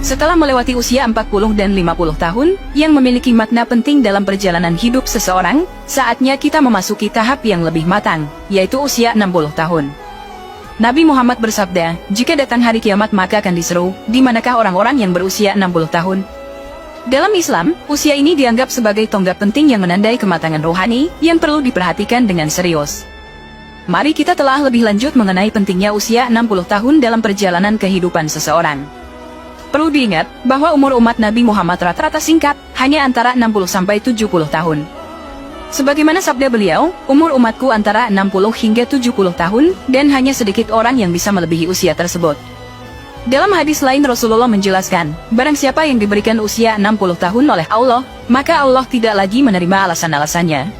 Setelah melewati usia 40 dan 50 tahun, yang memiliki makna penting dalam perjalanan hidup seseorang, saatnya kita memasuki tahap yang lebih matang, yaitu usia 60 tahun. Nabi Muhammad bersabda, jika datang hari kiamat maka akan diseru, di manakah orang-orang yang berusia 60 tahun? Dalam Islam, usia ini dianggap sebagai tonggak penting yang menandai kematangan rohani, yang perlu diperhatikan dengan serius. Mari kita telah lebih lanjut mengenai pentingnya usia 60 tahun dalam perjalanan kehidupan seseorang. Perlu diingat, bahwa umur umat Nabi Muhammad rata-rata singkat, hanya antara 60-70 tahun. Sebagaimana sabda beliau, umur umatku antara 60 hingga 70 tahun, dan hanya sedikit orang yang bisa melebihi usia tersebut. Dalam hadis lain Rasulullah menjelaskan, barang siapa yang diberikan usia 60 tahun oleh Allah, maka Allah tidak lagi menerima alasan-alasannya.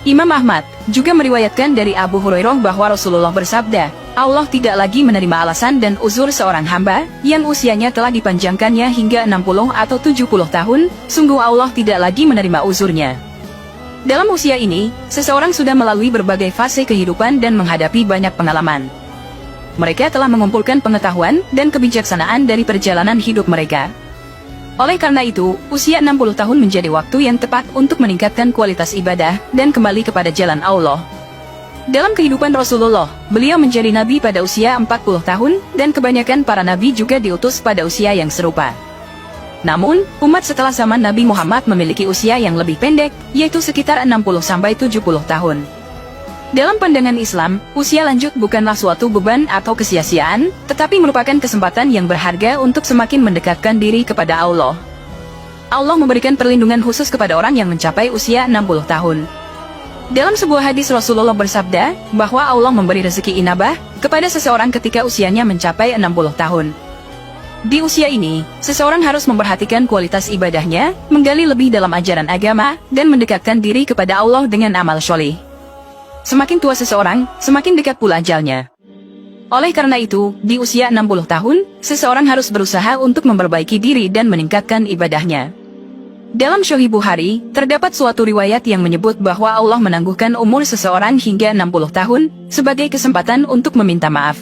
Imam Ahmad juga meriwayatkan dari Abu Hurairah bahwa Rasulullah bersabda, Allah tidak lagi menerima alasan dan uzur seorang hamba yang usianya telah dipanjangkannya hingga 60 atau 70 tahun, sungguh Allah tidak lagi menerima uzurnya. Dalam usia ini, seseorang sudah melalui berbagai fase kehidupan dan menghadapi banyak pengalaman. Mereka telah mengumpulkan pengetahuan dan kebijaksanaan dari perjalanan hidup mereka. Oleh karena itu, usia 60 tahun menjadi waktu yang tepat untuk meningkatkan kualitas ibadah dan kembali kepada jalan Allah. Dalam kehidupan Rasulullah, beliau menjadi nabi pada usia 40 tahun, dan kebanyakan para nabi juga diutus pada usia yang serupa. Namun, umat setelah zaman Nabi Muhammad memiliki usia yang lebih pendek, yaitu sekitar 60-70 tahun. Dalam pandangan Islam, usia lanjut bukanlah suatu beban atau kesia-siaan, tetapi merupakan kesempatan yang berharga untuk semakin mendekatkan diri kepada Allah. Allah memberikan perlindungan khusus kepada orang yang mencapai usia 60 tahun. Dalam sebuah hadis Rasulullah bersabda, bahwa Allah memberi rezeki inabah kepada seseorang ketika usianya mencapai 60 tahun. Di usia ini, seseorang harus memperhatikan kualitas ibadahnya, menggali lebih dalam ajaran agama, dan mendekatkan diri kepada Allah dengan amal sholih. Semakin tua seseorang, semakin dekat pula ajalnya. Oleh karena itu, di usia 60 tahun, seseorang harus berusaha untuk memperbaiki diri dan meningkatkan ibadahnya. Dalam Sahih Bukhari, terdapat suatu riwayat yang menyebut bahwa Allah menangguhkan umur seseorang hingga 60 tahun, sebagai kesempatan untuk meminta maaf.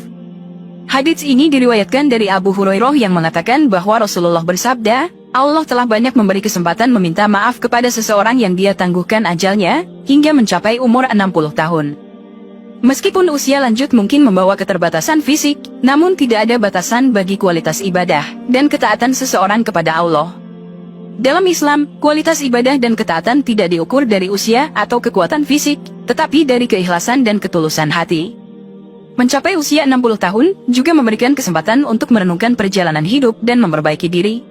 Hadits ini diriwayatkan dari Abu Hurairah yang mengatakan bahwa Rasulullah bersabda, Allah telah banyak memberi kesempatan meminta maaf kepada seseorang yang dia tangguhkan ajalnya, hingga mencapai umur 60 tahun. Meskipun usia lanjut mungkin membawa keterbatasan fisik, namun tidak ada batasan bagi kualitas ibadah, dan ketaatan seseorang kepada Allah. Dalam Islam, kualitas ibadah dan ketaatan tidak diukur dari usia atau kekuatan fisik, tetapi dari keikhlasan dan ketulusan hati. Mencapai usia 60 tahun juga memberikan kesempatan untuk merenungkan perjalanan hidup dan memperbaiki diri.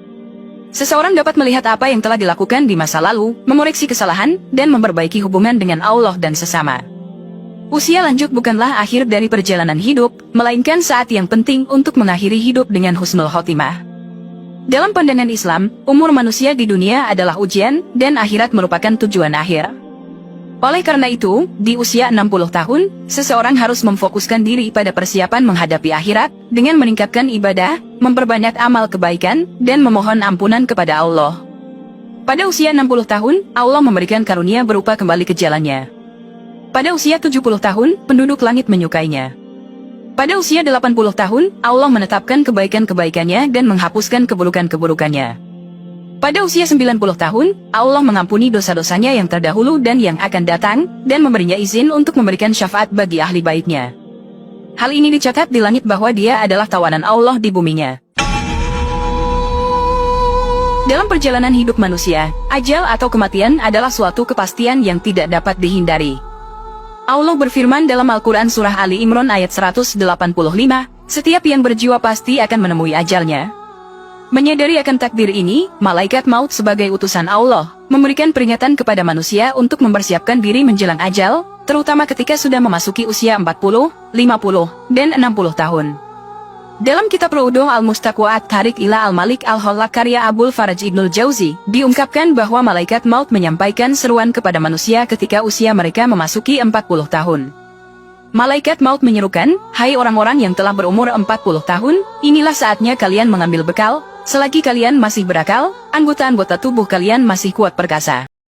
Seseorang dapat melihat apa yang telah dilakukan di masa lalu, mengoreksi kesalahan, dan memperbaiki hubungan dengan Allah dan sesama. Usia lanjut bukanlah akhir dari perjalanan hidup, melainkan saat yang penting untuk mengakhiri hidup dengan husnul khotimah. Dalam pandangan Islam, umur manusia di dunia adalah ujian, dan akhirat merupakan tujuan akhir. Oleh karena itu, di usia 60 tahun, seseorang harus memfokuskan diri pada persiapan menghadapi akhirat, dengan meningkatkan ibadah, memperbanyak amal kebaikan, dan memohon ampunan kepada Allah. Pada usia 60 tahun, Allah memberikan karunia berupa kembali ke jalannya. Pada usia 70 tahun, penduduk langit menyukainya. Pada usia 80 tahun, Allah menetapkan kebaikan-kebaikannya dan menghapuskan keburukan-keburukannya. Pada usia 90 tahun, Allah mengampuni dosa-dosanya yang terdahulu dan yang akan datang, dan memberinya izin untuk memberikan syafaat bagi ahli baitnya. Hal ini dicatat di langit bahwa dia adalah tawanan Allah di buminya. Dalam perjalanan hidup manusia, ajal atau kematian adalah suatu kepastian yang tidak dapat dihindari. Allah berfirman dalam Al-Quran Surah Ali Imran ayat 185, setiap yang berjiwa pasti akan menemui ajalnya. Menyadari akan takdir ini, malaikat maut sebagai utusan Allah, memberikan peringatan kepada manusia untuk mempersiapkan diri menjelang ajal, terutama ketika sudah memasuki usia 40, 50, dan 60 tahun. Dalam kitab Ru'uduh Al-Mustaqwa At-Tariq ila Al-Malik Al-Hollak karya Abul Faraj Ibnul Jauzi, diungkapkan bahwa malaikat maut menyampaikan seruan kepada manusia ketika usia mereka memasuki 40 tahun. Malaikat maut menyerukan, hai orang-orang yang telah berumur 40 tahun, inilah saatnya kalian mengambil bekal, selagi kalian masih berakal, anggota-anggota tubuh kalian masih kuat perkasa.